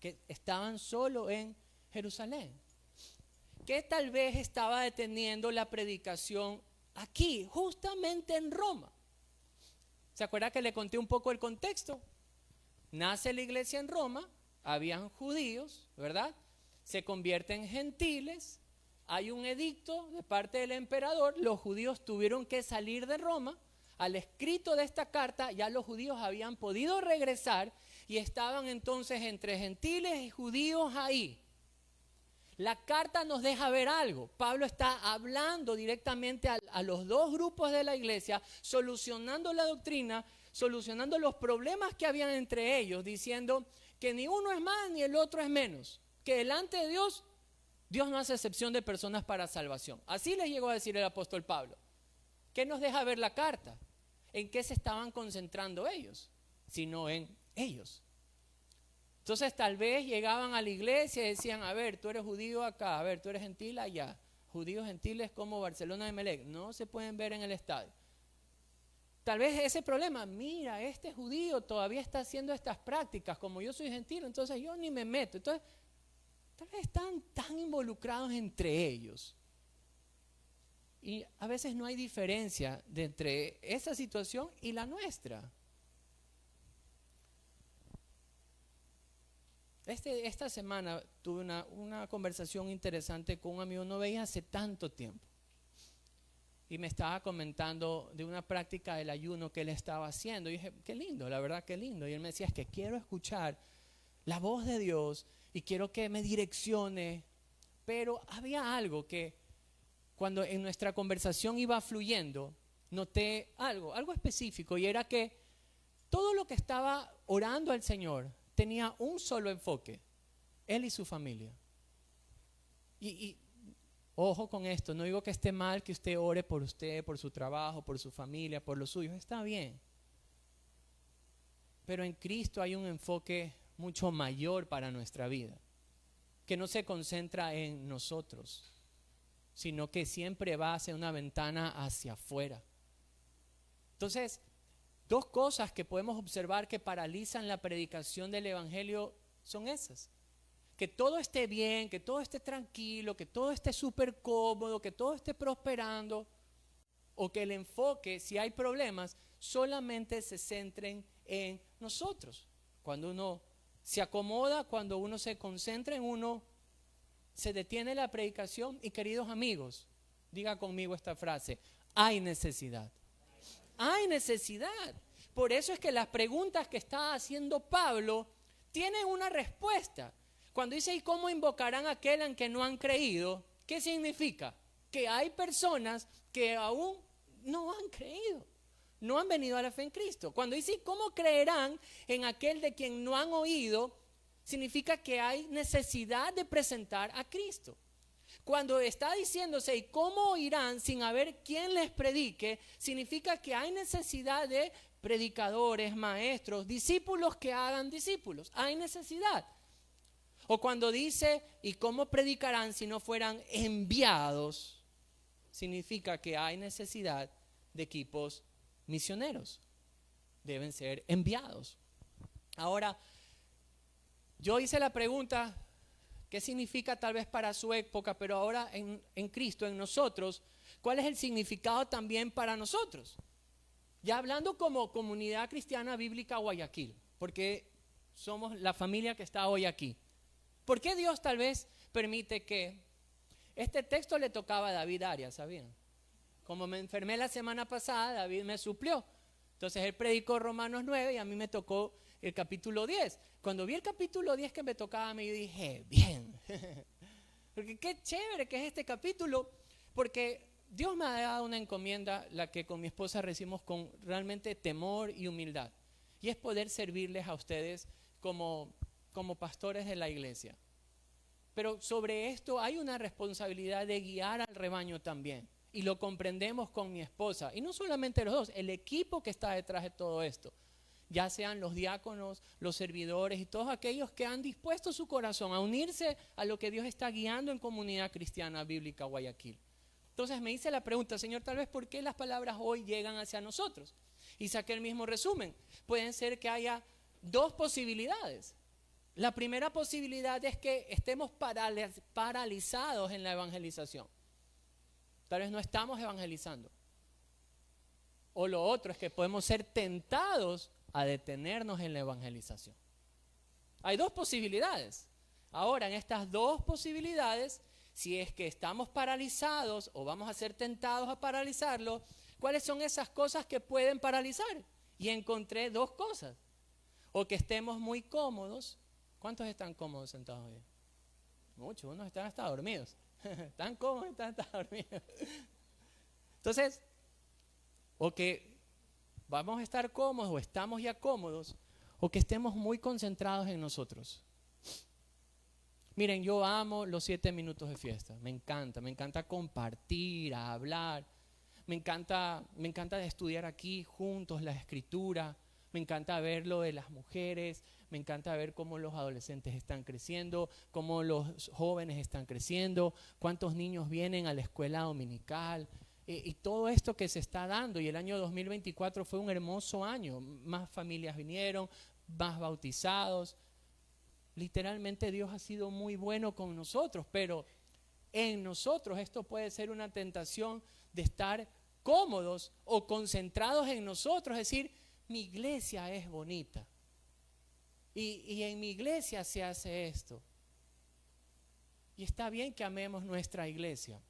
Que estaban solo en Jerusalén. ¿Qué tal vez estaba deteniendo la predicación aquí, justamente en Roma? ¿Se acuerda que le conté un poco el contexto? Nace la iglesia en Roma, habían judíos, ¿verdad? Se convierten en gentiles, hay un edicto de parte del emperador, los judíos tuvieron que salir de Roma. Al escrito de esta carta ya los judíos habían podido regresar y estaban entonces entre gentiles y judíos ahí. La carta nos deja ver algo. Pablo está hablando directamente a los dos grupos de la iglesia, solucionando la doctrina, solucionando los problemas que habían entre ellos, diciendo que ni uno es más ni el otro es menos, que delante de Dios, Dios no hace excepción de personas para salvación. Así les llegó a decir el apóstol Pablo. ¿Qué nos deja ver la carta? ¿En qué se estaban concentrando ellos? Sino en ellos. Entonces tal vez llegaban a la iglesia y decían, a ver, tú eres judío acá, a ver, tú eres gentil allá. Judíos gentiles como Barcelona de Melec, no se pueden ver en el estadio. Tal vez ese problema, mira, este judío todavía está haciendo estas prácticas, como yo soy gentil, entonces yo ni me meto. Entonces, tal vez están tan involucrados entre ellos. Y a veces no hay diferencia entre esa situación y la nuestra. Esta semana tuve una conversación interesante con un amigo, no veía hace tanto tiempo. Y me estaba comentando de una práctica del ayuno que él estaba haciendo. Y dije, qué lindo, la verdad, qué lindo. Y él me decía, es que quiero escuchar la voz de Dios y quiero que me direccione. Pero había algo que cuando en nuestra conversación iba fluyendo, noté algo específico, y era que todo lo que estaba orando al Señor tenía un solo enfoque: Él y su familia. Y ojo con esto, no digo que esté mal que usted ore por usted, por su trabajo, por su familia, por los suyos, está bien. Pero en Cristo hay un enfoque mucho mayor para nuestra vida, que no se concentra en nosotros, sino que siempre va hacia una ventana hacia afuera. Entonces, dos cosas que podemos observar que paralizan la predicación del Evangelio son esas: que todo esté bien, que todo esté tranquilo, que todo esté súper cómodo, que todo esté prosperando, o que el enfoque, si hay problemas, solamente se centren en nosotros. Cuando uno se acomoda, cuando uno se concentra en uno, se detiene la predicación. Y queridos amigos, diga conmigo esta frase: hay necesidad. Hay necesidad. Por eso es que las preguntas que está haciendo Pablo tienen una respuesta. Cuando dice: ¿y cómo invocarán a aquel en que no han creído? ¿Qué significa? Que hay personas que aún no han creído, no han venido a la fe en Cristo. Cuando dice: ¿y cómo creerán en aquel de quien no han oído? Significa que hay necesidad de presentar a Cristo. Cuando está diciéndose: ¿y cómo oirán sin haber quien les predique? Significa que hay necesidad de predicadores, maestros, discípulos que hagan discípulos. Hay necesidad. O cuando dice: ¿y cómo predicarán si no fueran enviados? Significa que hay necesidad de equipos misioneros. Deben ser enviados. Ahora, yo hice la pregunta: ¿qué significa tal vez para su época? Pero ahora en Cristo, en nosotros, ¿cuál es el significado también para nosotros? Ya hablando como comunidad cristiana bíblica Guayaquil, porque somos la familia que está hoy aquí. ¿Por qué Dios tal vez permite que este texto le tocaba a David Arias, sabían? Como me enfermé la semana pasada, David me suplió. Entonces él predicó Romanos 9 y a mí me tocó el capítulo 10. Cuando vi el capítulo 10 que me tocaba, me dije: bien. Porque qué chévere que es este capítulo, porque Dios me ha dado una encomienda, la que con mi esposa recibimos con realmente temor y humildad. Y es poder servirles a ustedes como pastores de la iglesia. Pero sobre esto hay una responsabilidad de guiar al rebaño también. Y lo comprendemos con mi esposa. Y no solamente los dos, el equipo que está detrás de todo esto. Ya sean los diáconos, los servidores y todos aquellos que han dispuesto su corazón a unirse a lo que Dios está guiando en Comunidad Cristiana Bíblica Guayaquil. Entonces me hice la pregunta: Señor, tal vez ¿por qué las palabras hoy llegan hacia nosotros? Y saqué el mismo resumen. Pueden ser que haya dos posibilidades. La primera posibilidad es que estemos paralizados en la evangelización. Tal vez no estamos evangelizando. O lo otro es que podemos ser tentados a detenernos en la evangelización. Hay dos posibilidades. Ahora, en estas dos posibilidades, si es que estamos paralizados o vamos a ser tentados a paralizarlo, ¿cuáles son esas cosas que pueden paralizar? Y encontré dos cosas. O que estemos muy cómodos. ¿Cuántos están cómodos sentados hoy? Muchos, unos están hasta dormidos. Están cómodos, están hasta dormidos. Entonces, o que vamos a estar cómodos o estamos ya cómodos, o que estemos muy concentrados en nosotros. Miren, yo amo los 7 minutos de fiesta. Me encanta compartir, hablar. Me encanta estudiar aquí juntos la escritura. Me encanta ver lo de las mujeres. Me encanta ver cómo los adolescentes están creciendo, cómo los jóvenes están creciendo, cuántos niños vienen a la escuela dominical. Y todo esto que se está dando, y el año 2024 fue un hermoso año. Más familias vinieron, más bautizados. Literalmente Dios ha sido muy bueno con nosotros, pero en nosotros esto puede ser una tentación de estar cómodos o concentrados en nosotros. Es decir, mi iglesia es bonita y en mi iglesia se hace esto. Y está bien que amemos nuestra iglesia,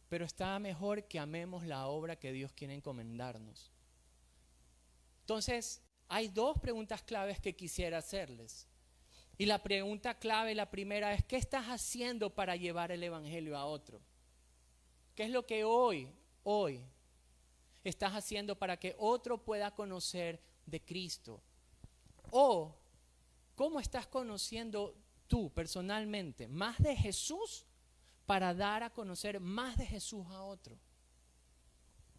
pero está mejor que amemos la obra que Dios quiere encomendarnos. Entonces, hay dos preguntas claves que quisiera hacerles. Y la pregunta clave, la primera es, ¿qué estás haciendo para llevar el evangelio a otro? ¿Qué es lo que hoy estás haciendo para que otro pueda conocer de Cristo? O, ¿cómo estás conociendo tú personalmente más de Jesús para dar a conocer más de Jesús a otro?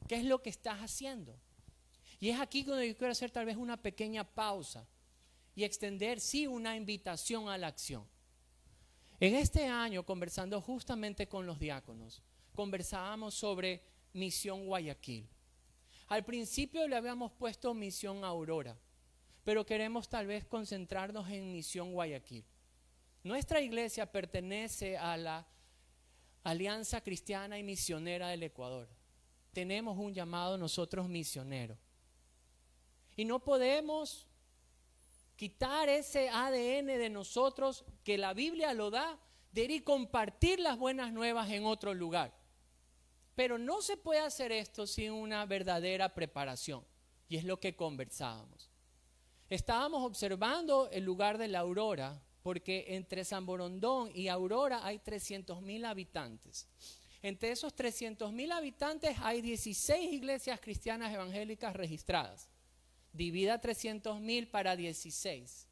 ¿Qué es lo que estás haciendo? Y es aquí donde yo quiero hacer tal vez una pequeña pausa y extender, sí, una invitación a la acción. En este año, conversando justamente con los diáconos, conversábamos sobre Misión Guayaquil. Al principio le habíamos puesto Misión Aurora, pero queremos tal vez concentrarnos en Misión Guayaquil. Nuestra iglesia pertenece a la Alianza Cristiana y Misionera del Ecuador. Tenemos un llamado nosotros misioneros. Y no podemos quitar ese ADN de nosotros, que la Biblia lo da, de ir y compartir las buenas nuevas en otro lugar. Pero no se puede hacer esto sin una verdadera preparación. Y es lo que conversábamos. Estábamos observando el lugar de la Aurora, porque entre San Borondón y Aurora hay 300,000 habitantes. Entre esos 300,000 habitantes hay 16 iglesias cristianas evangélicas registradas. Divida 300,000 para 16.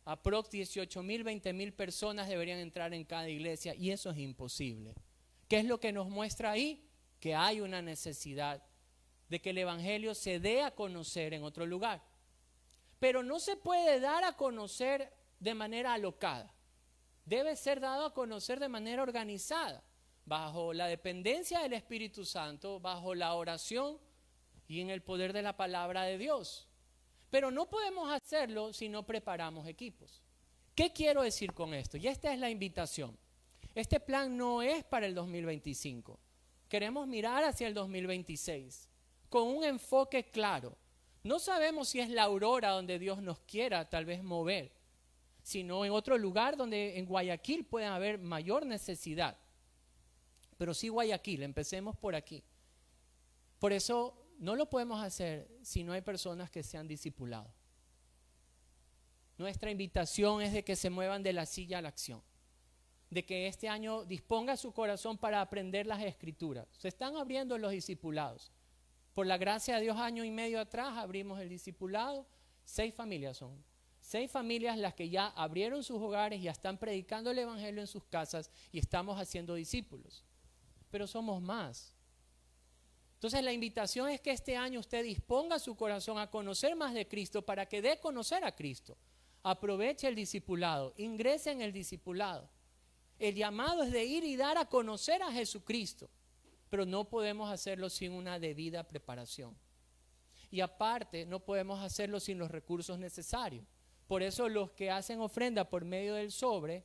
Aprox 18,000, 20,000 personas deberían entrar en cada iglesia y eso es imposible. ¿Qué es lo que nos muestra ahí? Que hay una necesidad de que el evangelio se dé a conocer en otro lugar. Pero no se puede dar a conocer de manera alocada. Debe ser dado a conocer de manera organizada, bajo la dependencia del Espíritu Santo, bajo la oración y en el poder de la palabra de Dios. Pero no podemos hacerlo si no preparamos equipos. ¿Qué quiero decir con esto? Y esta es la invitación. Este plan no es para el 2025. Queremos mirar hacia el 2026 con un enfoque claro. No sabemos si es la Aurora donde Dios nos quiera tal vez mover, sino en otro lugar donde en Guayaquil puede haber mayor necesidad. Pero sí Guayaquil, empecemos por aquí. Por eso no lo podemos hacer si no hay personas que sean discipulados. Nuestra invitación es de que se muevan de la silla a la acción. De que este año disponga su corazón para aprender las Escrituras. Se están abriendo los discipulados. Por la gracia de Dios, 1 año y medio atrás abrimos el discipulado. 6 familias son. 6 familias las que ya abrieron sus hogares, ya están predicando el evangelio en sus casas y estamos haciendo discípulos. Pero somos más. Entonces la invitación es que este año usted disponga su corazón a conocer más de Cristo para que dé a conocer a Cristo. Aproveche el discipulado, ingrese en el discipulado. El llamado es de ir y dar a conocer a Jesucristo, pero no podemos hacerlo sin una debida preparación. Y aparte, no podemos hacerlo sin los recursos necesarios. Por eso los que hacen ofrenda por medio del sobre,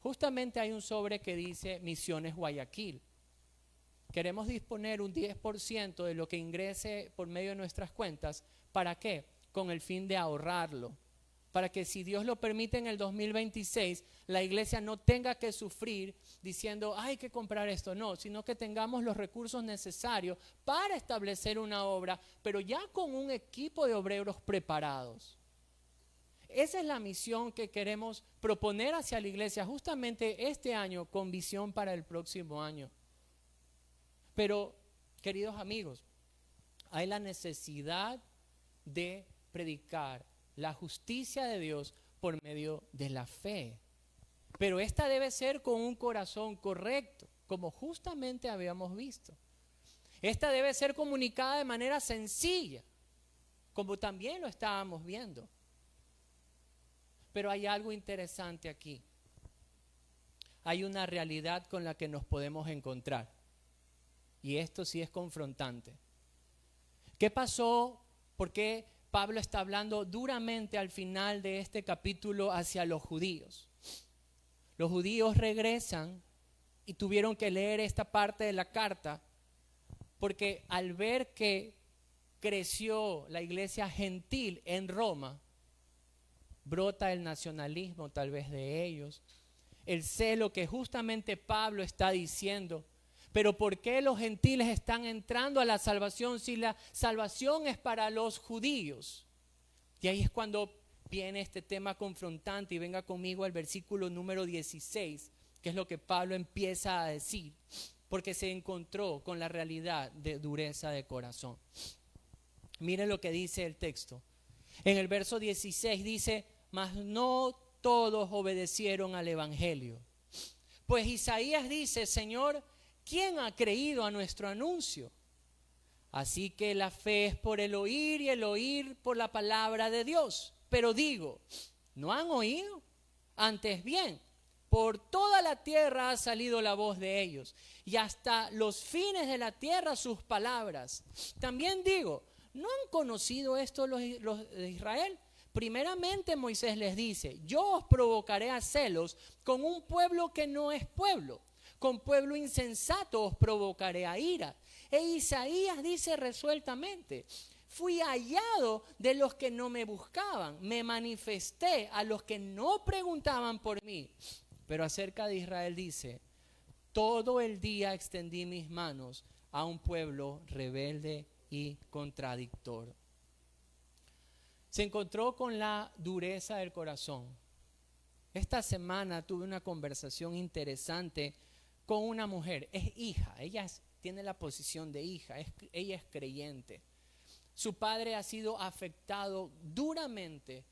justamente hay un sobre que dice Misiones Guayaquil. Queremos disponer un 10% de lo que ingrese por medio de nuestras cuentas. ¿Para qué? Con el fin de ahorrarlo. Para que si Dios lo permite en el 2026, la iglesia no tenga que sufrir diciendo, hay que comprar esto. No, sino que tengamos los recursos necesarios para establecer una obra, pero ya con un equipo de obreros preparados. Esa es la misión que queremos proponer hacia la iglesia justamente este año con visión para el próximo año. Pero, queridos amigos, hay la necesidad de predicar la justicia de Dios por medio de la fe. Pero esta debe ser con un corazón correcto, como justamente habíamos visto. Esta debe ser comunicada de manera sencilla, como también lo estábamos viendo. Pero hay algo interesante aquí. Hay una realidad con la que nos podemos encontrar. Y esto sí es confrontante. ¿Qué pasó? ¿Por qué Pablo está hablando duramente al final de este capítulo hacia los judíos? Los judíos regresan y tuvieron que leer esta parte de la carta porque al ver que creció la iglesia gentil en Roma, brota el nacionalismo tal vez de ellos, el celo que justamente Pablo está diciendo. Pero ¿por qué los gentiles están entrando a la salvación si la salvación es para los judíos? Y ahí es cuando viene este tema confrontante y venga conmigo al versículo número 16, que es lo que Pablo empieza a decir, porque se encontró con la realidad de dureza de corazón. Miren lo que dice el texto. En el verso 16 dice, mas no todos obedecieron al evangelio. Pues Isaías dice, Señor, ¿quién ha creído a nuestro anuncio? Así que la fe es por el oír y el oír por la palabra de Dios. Pero digo, ¿no han oído? Antes bien, por toda la tierra ha salido la voz de ellos, y hasta los fines de la tierra sus palabras. También digo, ¿no han conocido esto los de Israel? Primeramente Moisés les dice, yo os provocaré a celos con un pueblo que no es pueblo. Con pueblo insensato os provocaré a ira. E Isaías dice resueltamente, fui hallado de los que no me buscaban, me manifesté a los que no preguntaban por mí. Pero acerca de Israel dice, todo el día extendí mis manos a un pueblo rebelde y contradictor. Se encontró con la dureza del corazón. Esta semana tuve una conversación interesante con una mujer, es hija, tiene la posición de hija, ella es creyente. Su padre ha sido afectado duramente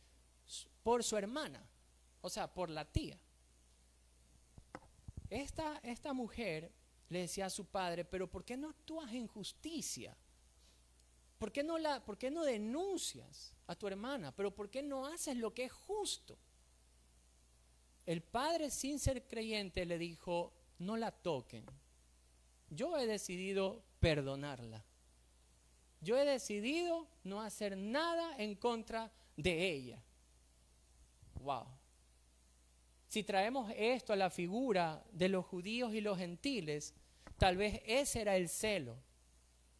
por su hermana, o sea, por la tía. Esta mujer le decía a su padre, pero ¿por qué no actúas en justicia? ¿Por qué no denuncias a tu hermana? ¿Pero por qué no haces lo que es justo? El padre, sin ser creyente, le dijo, no la toquen. Yo he decidido perdonarla. Yo he decidido no hacer nada en contra de ella. Wow. Si traemos esto a la figura de los judíos y los gentiles, tal vez ese era el celo.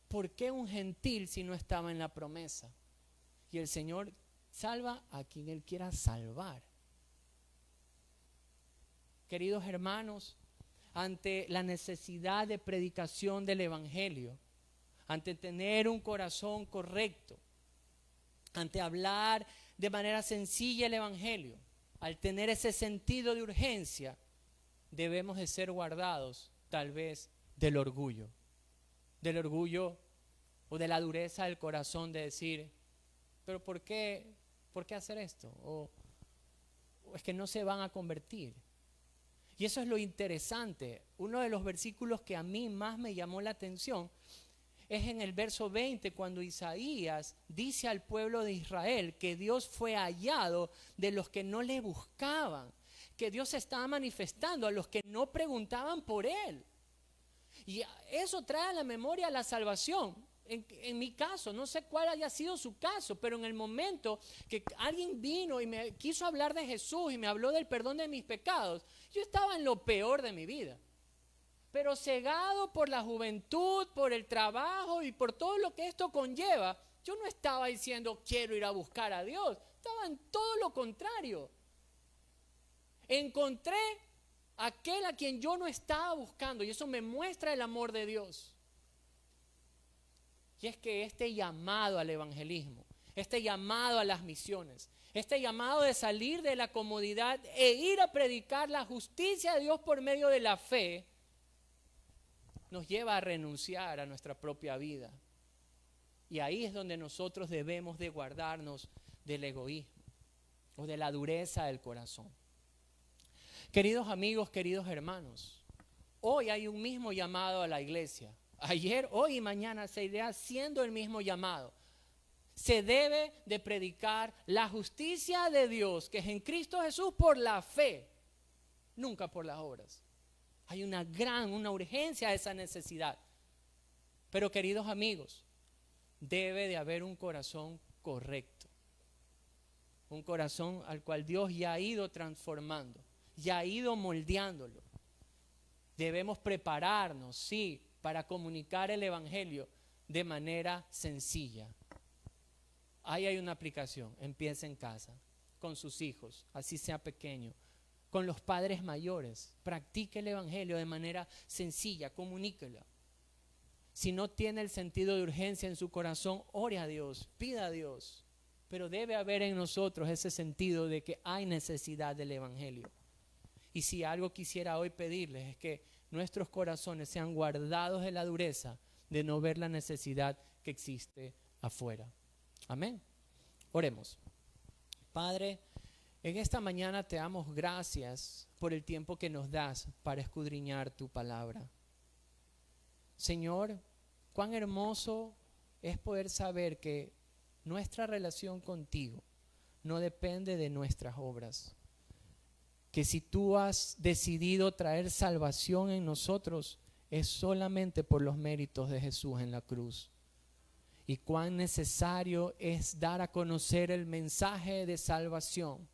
¿Por qué un gentil si no estaba en la promesa? Y el Señor salva a quien Él quiera salvar. Queridos hermanos, ante la necesidad de predicación del evangelio, ante tener un corazón correcto, ante hablar de manera sencilla el evangelio, al tener ese sentido de urgencia, debemos de ser guardados tal vez del orgullo o de la dureza del corazón de decir, pero ¿por qué hacer esto? O es que no se van a convertir. Y eso es lo interesante. Uno de los versículos que a mí más me llamó la atención es en el verso 20, cuando Isaías dice al pueblo de Israel que Dios fue hallado de los que no le buscaban, que Dios se estaba manifestando a los que no preguntaban por Él. Y eso trae a la memoria la salvación. En mi caso, no sé cuál haya sido su caso, pero en el momento que alguien vino y me quiso hablar de Jesús y me habló del perdón de mis pecados, yo estaba en lo peor de mi vida. Pero cegado por la juventud, por el trabajo y por todo lo que esto conlleva, yo no estaba diciendo quiero ir a buscar a Dios, estaba en todo lo contrario. Encontré aquel a quien yo no estaba buscando y eso me muestra el amor de Dios. Y es que este llamado al evangelismo, este llamado a las misiones, este llamado de salir de la comodidad e ir a predicar la justicia de Dios por medio de la fe, nos lleva a renunciar a nuestra propia vida. Y ahí es donde nosotros debemos de guardarnos del egoísmo o de la dureza del corazón. Queridos amigos, queridos hermanos, hoy hay un mismo llamado a la iglesia. Ayer, hoy y mañana seguirá haciendo el mismo llamado. Se debe de predicar la justicia de Dios, que es en Cristo Jesús por la fe, nunca por las obras. Hay una urgencia a esa necesidad. Pero queridos amigos, debe de haber un corazón correcto. Un corazón al cual Dios ya ha ido transformando, ya ha ido moldeándolo. Debemos prepararnos, sí, para comunicar el evangelio de manera sencilla. Ahí hay una aplicación. Empieza en casa, con sus hijos, así sea pequeño, con los padres mayores. Practique el evangelio de manera sencilla, comuníquelo. Si no tiene el sentido de urgencia en su corazón, ore a Dios, pida a Dios pero debe haber en nosotros ese sentido de que hay necesidad del evangelio. Y si algo quisiera hoy pedirles es que nuestros corazones sean guardados de la dureza de no ver la necesidad que existe afuera. Amén. Oremos. Padre, en esta mañana te damos gracias por el tiempo que nos das para escudriñar tu palabra. Señor, cuán hermoso es poder saber que nuestra relación contigo no depende de nuestras obras. Que si tú has decidido traer salvación en nosotros, es solamente por los méritos de Jesús en la cruz. Y cuán necesario es dar a conocer el mensaje de salvación.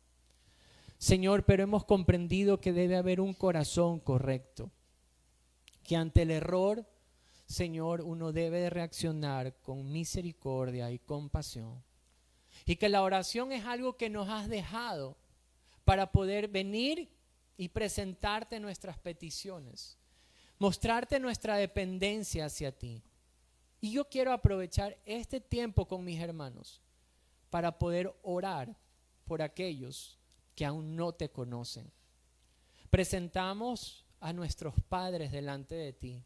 Señor, pero hemos comprendido que debe haber un corazón correcto. Que ante el error, Señor, uno debe de reaccionar con misericordia y compasión. Y que la oración es algo que nos has dejado para poder venir y presentarte nuestras peticiones, mostrarte nuestra dependencia hacia ti. Y yo quiero aprovechar este tiempo con mis hermanos para poder orar por aquellos que aún no te conocen. Presentamos a nuestros padres delante de ti.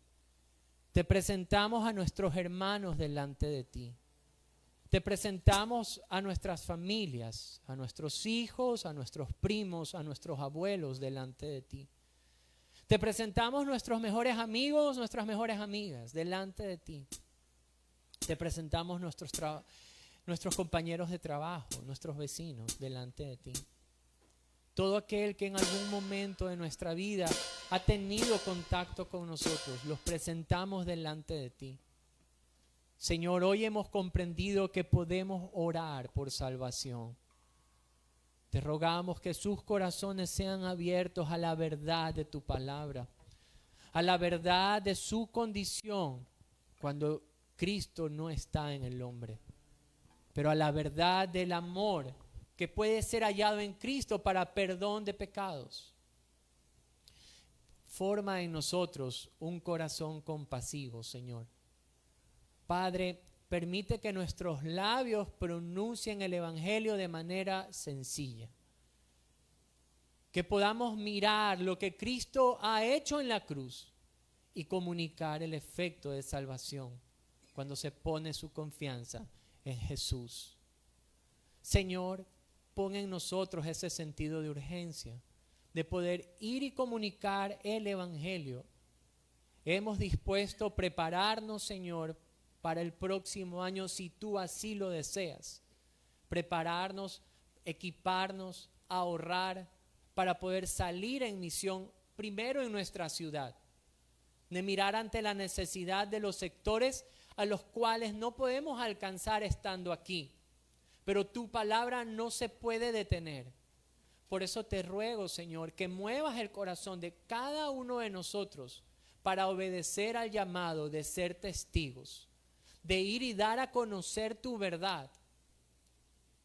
Te presentamos a nuestros hermanos delante de ti. Te presentamos a nuestras familias, a nuestros hijos, a nuestros primos, a nuestros abuelos delante de ti. Te presentamos nuestros mejores amigos, nuestras mejores amigas delante de ti. Te presentamos nuestros compañeros de trabajo, nuestros vecinos delante de ti. Todo aquel que en algún momento de nuestra vida ha tenido contacto con nosotros, los presentamos delante de ti. Señor, hoy hemos comprendido que podemos orar por salvación. Te rogamos que sus corazones sean abiertos a la verdad de tu palabra, a la verdad de su condición cuando Cristo no está en el hombre, pero a la verdad del amor que puede ser hallado en Cristo para perdón de pecados. Forma en nosotros un corazón compasivo, Señor. Padre, permite que nuestros labios pronuncien el evangelio de manera sencilla. Que podamos mirar lo que Cristo ha hecho en la cruz y comunicar el efecto de salvación cuando se pone su confianza en Jesús. Señor, pon en nosotros ese sentido de urgencia, de poder ir y comunicar el evangelio. Hemos dispuesto prepararnos, Señor, para el próximo año, si tú así lo deseas. Prepararnos, equiparnos, ahorrar para poder salir en misión primero en nuestra ciudad. De mirar ante la necesidad de los sectores a los cuales no podemos alcanzar estando aquí. Pero tu palabra no se puede detener. Por eso te ruego, Señor, que muevas el corazón de cada uno de nosotros para obedecer al llamado de ser testigos, de ir y dar a conocer tu verdad,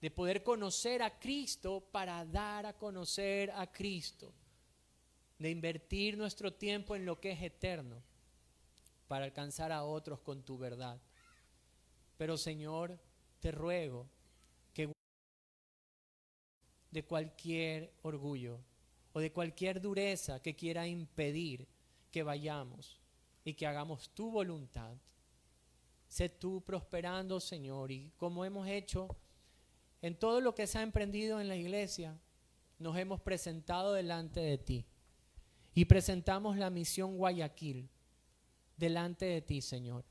de poder conocer a Cristo para dar a conocer a Cristo, de invertir nuestro tiempo en lo que es eterno para alcanzar a otros con tu verdad. Pero, Señor, te ruego que de cualquier orgullo o de cualquier dureza que quiera impedir que vayamos y que hagamos tu voluntad. Sé tú prosperando, Señor, y como hemos hecho en todo lo que se ha emprendido en la iglesia, nos hemos presentado delante de ti y presentamos la misión Guayaquil delante de ti, Señor,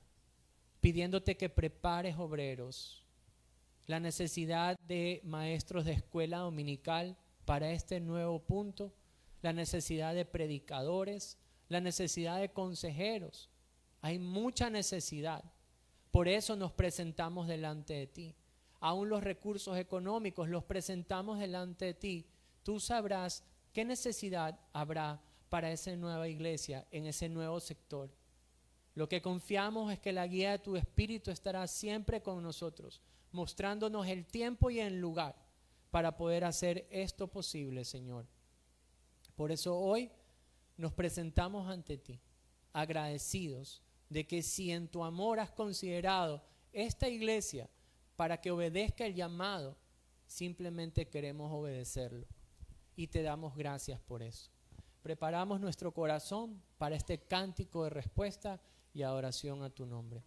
pidiéndote que prepares obreros, la necesidad de maestros de escuela dominical para este nuevo punto, la necesidad de predicadores, la necesidad de consejeros. Hay mucha necesidad. Por eso nos presentamos delante de ti. Aún los recursos económicos los presentamos delante de ti. Tú sabrás qué necesidad habrá para esa nueva iglesia, en ese nuevo sector. Lo que confiamos es que la guía de tu Espíritu estará siempre con nosotros, mostrándonos el tiempo y el lugar para poder hacer esto posible, Señor. Por eso hoy nos presentamos ante ti, agradecidos de que si en tu amor has considerado esta iglesia para que obedezca el llamado simplemente queremos obedecerlo. Y te damos gracias por eso. Preparamos nuestro corazón para este cántico de respuesta y adoración a tu nombre.